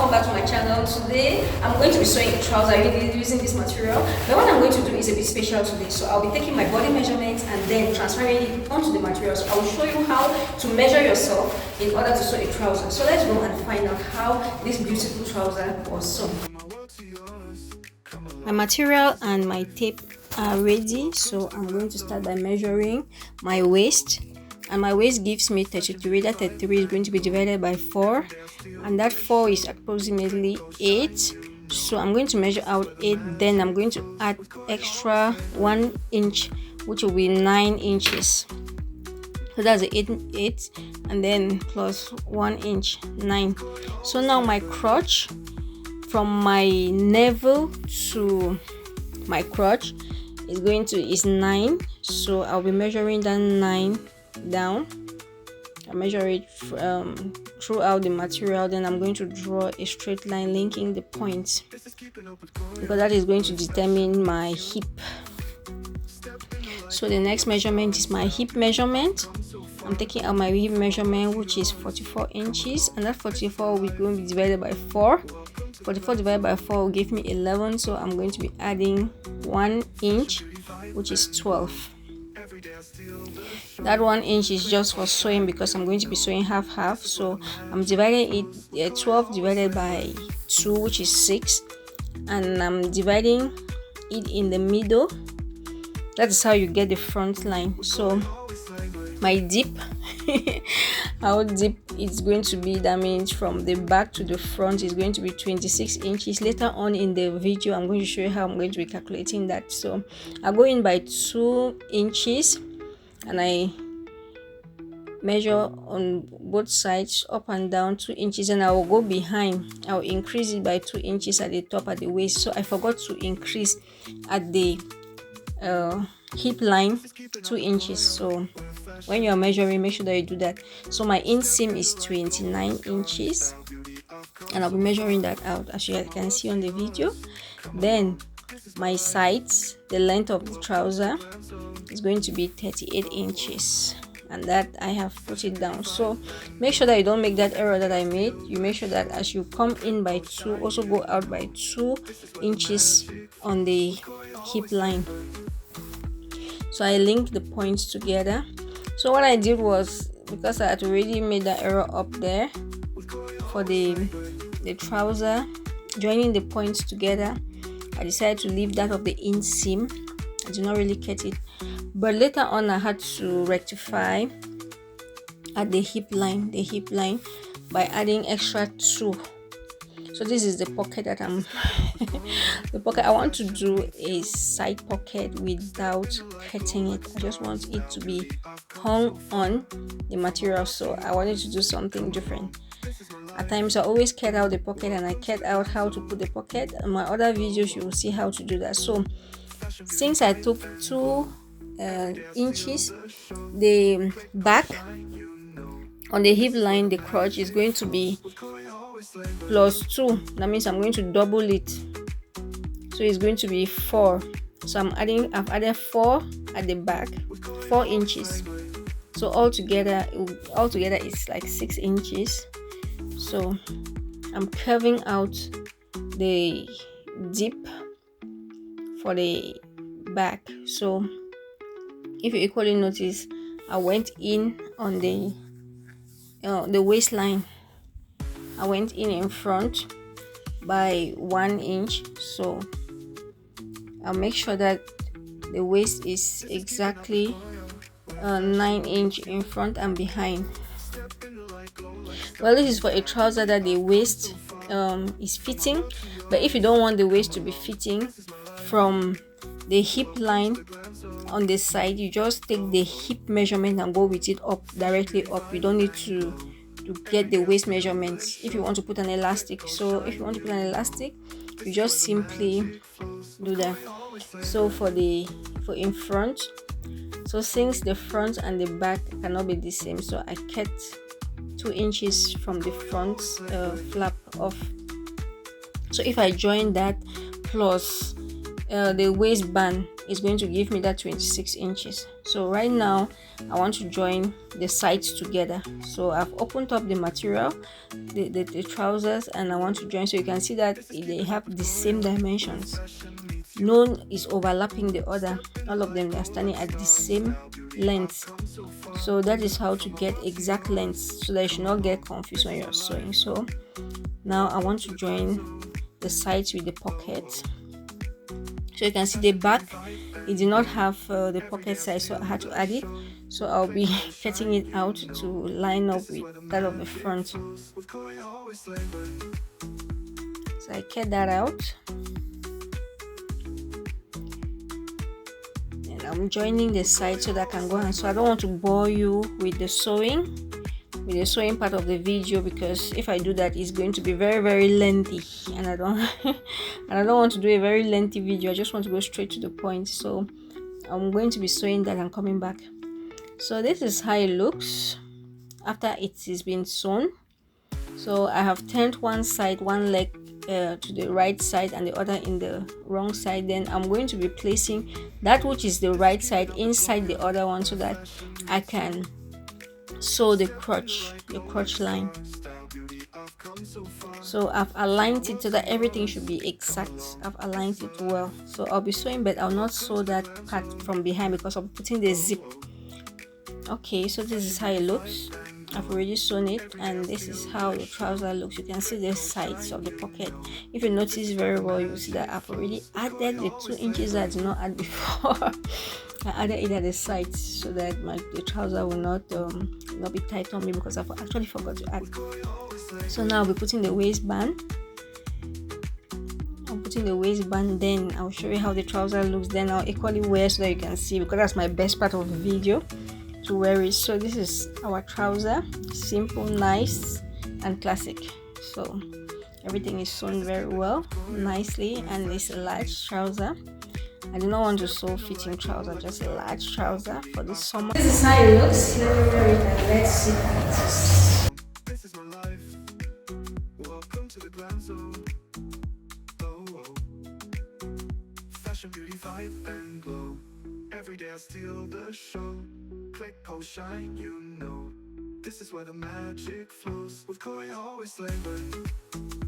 welcome back to my channel. Today I'm going to be sewing a trouser using this material, but what I'm going to do is a bit special today. So I'll be taking my body measurements and then transferring it onto the material. So I will show you how to measure yourself in order to sew a trouser. So let's go and find out how this beautiful trouser was sewn. My material and my tape are ready, so I'm going to start by measuring my waist. And my waist gives me 33. That 33 is going to be divided by 4, and that 4 is approximately 8. So I'm going to measure out 8, then I'm going to add extra 1 inch, which will be 9 inches. So that's 8, and then plus 1 inch, 9. So now my crotch, from my navel to my crotch, is 9. So I'll be measuring that 9 down. I measure it throughout the material, then I'm going to draw a straight line linking the points, because that is going to determine my hip. So the next measurement is my hip measurement. I'm taking out my hip measurement, which is 44 inches, and that 44 will be going to be divided by 4. 44 divided by 4 will give me 11, so I'm going to be adding 1 inch, which is 12. That 1 inch is just for sewing, because I'm going to be sewing half. So I'm dividing it 12 divided by 2, which is 6, and I'm dividing it in the middle. That is how you get the front line. So my dip how deep it's going to be, that means from the back to the front, is going to be 26 inches. Later on in the video, I'm going to show you how I'm going to be calculating that. So I go in by 2 inches and I measure on both sides up and down 2 inches, and I will go behind. I'll increase it by 2 inches at the top, at the waist. So I forgot to increase at the hip line 2 inches. So when you are measuring, make sure that you do that. So my inseam is 29 inches, and I'll be measuring that out, as you can see on the video. Then my sides, the length of the trouser, is going to be 38 inches, and that I have put it down. So make sure that you don't make that error that I made. You make sure that as you come in by 2, also go out by 2 inches on the hip line. So I linked the points together. So what I did was, because I had already made that error up there for the trouser, joining the points together, I decided to leave that of the inseam. I did not really cut it, but later on I had to rectify at the hip line by adding extra 2. So this is the pocket that I'm the pocket I want to do a side pocket without cutting it. I just want it to be hung on the material, so I wanted to do something different. At times I always cut out the pocket, and I cut out how to put the pocket. In my other videos you will see how to do that. So since I took 2 inches, the back on the hip line, the crotch is going to be plus 2. That means I'm going to double it, so it's going to be 4. So I've added 4 at the back, 4 inches. So altogether it's like 6 inches. So I'm curving out the dip for the back. So if you equally notice, I went in on the waistline. I went in front by 1 inch. So I'll make sure that the waist is exactly 9 inch in front and behind. Well, this is for a trouser that the waist is fitting, but if you don't want the waist to be fitting from the hip line on the side, you just take the hip measurement and go with it up, directly up. You don't need to get the waist measurements if you want to put an elastic. So if you want to put an elastic, you just simply do that. So for in front, so since the front and the back cannot be the same, so I cut 2 inches from the front flap off. So if I join that plus the waistband is going to give me that 26 inches. So right now I want to join the sides together. So I've opened up the material, the trousers, and I want to join. So you can see that they have the same dimensions. None is overlapping the other. All of them, they are standing at the same length. So that is how to get exact lengths, so that you should not get confused when you're sewing. So now I want to join the sides with the pocket. So you can see the back, it did not have the pocket size, so I had to add it. So I'll be cutting it out to line up with that of the front. So I cut that out, and I'm joining the side so that I can go and sew. I don't want to bore you with the sewing part of the video, because if I do that, it's going to be very lengthy, and I don't and I don't want to do a very lengthy video. I just want to go straight to the point. So I'm going to be sewing that and coming back. So this is how it looks after it is been sewn. So I have turned one side, one leg to the right side and the other in the wrong side. Then I'm going to be placing that which is the right side inside the other one, so that I can sew the crotch line. So I've aligned it so that everything should be exact. I've aligned it well. So I'll be sewing, but I'll not sew that part from behind because I'm putting the zip. Okay, so this is how it looks. I've already sewn it, and this is how the trouser looks. You can see the sides of the pocket. If you notice very well, you see that I've already added the 2 inches that I did not add before. I added it at the sides so that the trouser will not be tight on me, because I actually forgot to add. So now I'll be putting the waistband. I'm putting the waistband, then I'll show you how the trouser looks. Then I'll equally wear so that you can see, because that's my best part of the video, to wear it. So this is our trouser, simple, nice and classic. So everything is sewn very well, nicely, and it's a large trouser. I do not want to sew fitting trouser, just a large trouser for this summer. This is how it looks. Let me wear it and let's see how it is. This is my life. Welcome to the glam zone. Oh, oh. Fashion, beauty, vibe and glow. Every day I steal the show. Click, oh, shine, you know. This is where the magic flows. With Koyeh, always labor.